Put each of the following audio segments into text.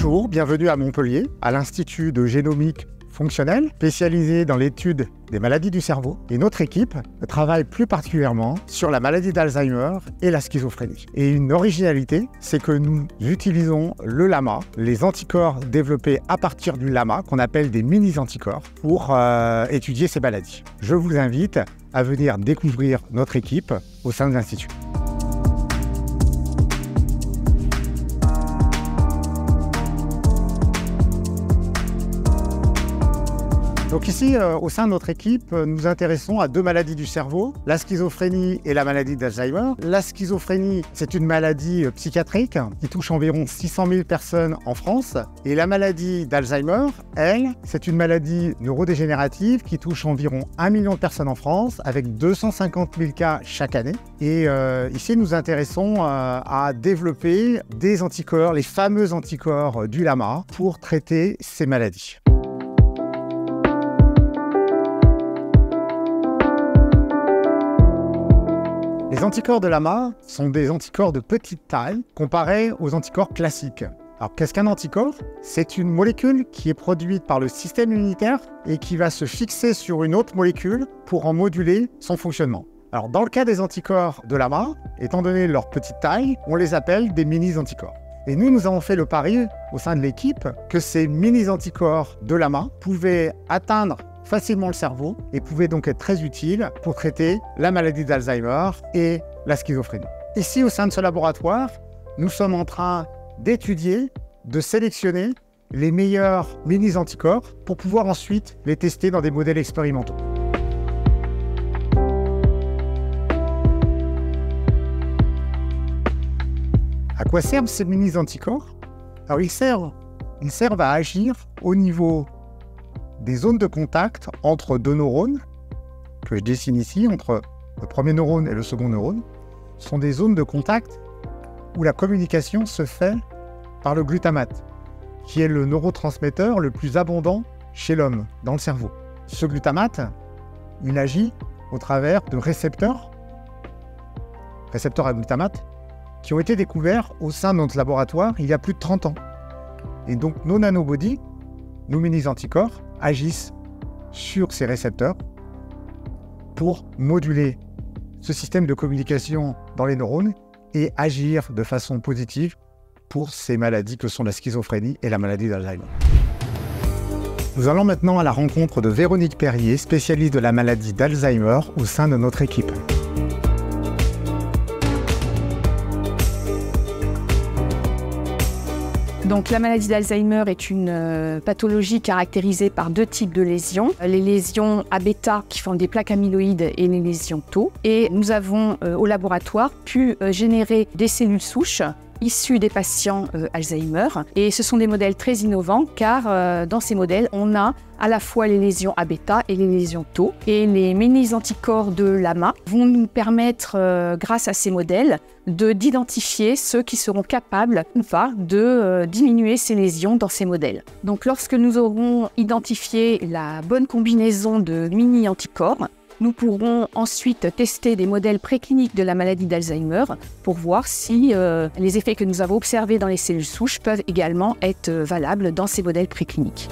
Bonjour, bienvenue à Montpellier, à l'Institut de génomique fonctionnelle, spécialisé dans l'étude des maladies du cerveau. Et notre équipe travaille plus particulièrement sur la maladie d'Alzheimer et la schizophrénie. Et une originalité, c'est que nous utilisons le LAMA, les anticorps développés à partir du LAMA, qu'on appelle des mini-anticorps, pour étudier ces maladies. Je vous invite à venir découvrir notre équipe au sein de l'Institut. Donc ici, au sein de notre équipe, nous nous intéressons à deux maladies du cerveau, la schizophrénie et la maladie d'Alzheimer. La schizophrénie, c'est une maladie psychiatrique qui touche environ 600 000 personnes en France. Et la maladie d'Alzheimer, elle, c'est une maladie neurodégénérative qui touche environ 1 million de personnes en France, avec 250 000 cas chaque année. Et ici, nous nous intéressons à développer des anticorps, les fameux anticorps du LAMA, pour traiter ces maladies. Les anticorps de LAMA sont des anticorps de petite taille comparés aux anticorps classiques. Alors qu'est-ce qu'un anticorps? C'est une molécule qui est produite par le système immunitaire et qui va se fixer sur une autre molécule pour en moduler son fonctionnement. Alors dans le cas des anticorps de LAMA, étant donné leur petite taille, on les appelle des mini-anticorps. Et nous avons fait le pari au sein de l'équipe que ces mini-anticorps de LAMA pouvaient atteindre facilement le cerveau et pouvait donc être très utile pour traiter la maladie d'Alzheimer et la schizophrénie. Ici, au sein de ce laboratoire, nous sommes en train d'étudier, de sélectionner les meilleurs mini-anticorps pour pouvoir ensuite les tester dans des modèles expérimentaux. À quoi servent ces mini-anticorps? Alors, ils servent à agir au niveau des zones de contact entre deux neurones, que je dessine ici, entre le premier neurone et le second neurone, sont des zones de contact où la communication se fait par le glutamate, qui est le neurotransmetteur le plus abondant chez l'homme, dans le cerveau. Ce glutamate, il agit au travers de récepteurs à glutamate, qui ont été découverts au sein de notre laboratoire il y a plus de 30 ans. Et donc nos nanobodies, nos mini-anticorps, agissent sur ces récepteurs pour moduler ce système de communication dans les neurones et agir de façon positive pour ces maladies que sont la schizophrénie et la maladie d'Alzheimer. Nous allons maintenant à la rencontre de Véronique Perrier, spécialiste de la maladie d'Alzheimer au sein de notre équipe. Donc, la maladie d'Alzheimer est une pathologie caractérisée par deux types de lésions. Les lésions A-bêta qui font des plaques amyloïdes et les lésions tau. Et nous avons au laboratoire pu générer des cellules souches issus des patients Alzheimer. Et ce sont des modèles très innovants car dans ces modèles, on a à la fois les lésions A-bêta et les lésions tau. Et les mini-anticorps de LAMA vont nous permettre, grâce à ces modèles, d'identifier ceux qui seront capables ou pas de diminuer ces lésions dans ces modèles. Donc lorsque nous aurons identifié la bonne combinaison de mini-anticorps, nous pourrons ensuite tester des modèles précliniques de la maladie d'Alzheimer pour voir si les effets que nous avons observés dans les cellules souches peuvent également être valables dans ces modèles précliniques.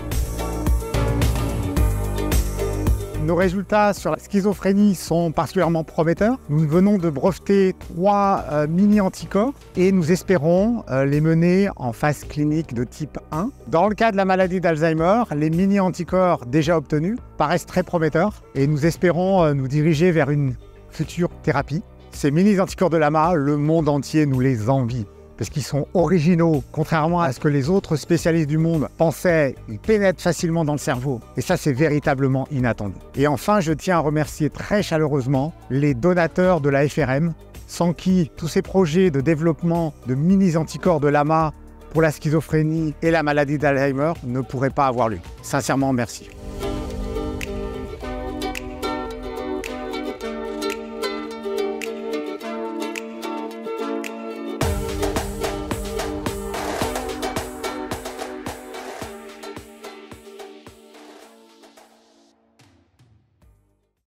Nos résultats sur la schizophrénie sont particulièrement prometteurs. Nous venons de breveter 3 mini-anticorps et nous espérons les mener en phase clinique de type 1. Dans le cas de la maladie d'Alzheimer, les mini-anticorps déjà obtenus paraissent très prometteurs et nous espérons nous diriger vers une future thérapie. Ces mini-anticorps de LAMA, le monde entier nous les envie, parce qu'ils sont originaux, contrairement à ce que les autres spécialistes du monde pensaient, ils pénètrent facilement dans le cerveau. Et ça, c'est véritablement inattendu. Et enfin, je tiens à remercier très chaleureusement les donateurs de la FRM, sans qui tous ces projets de développement de mini-anticorps de LAMA pour la schizophrénie et la maladie d'Alzheimer ne pourraient pas avoir lieu. Sincèrement, merci.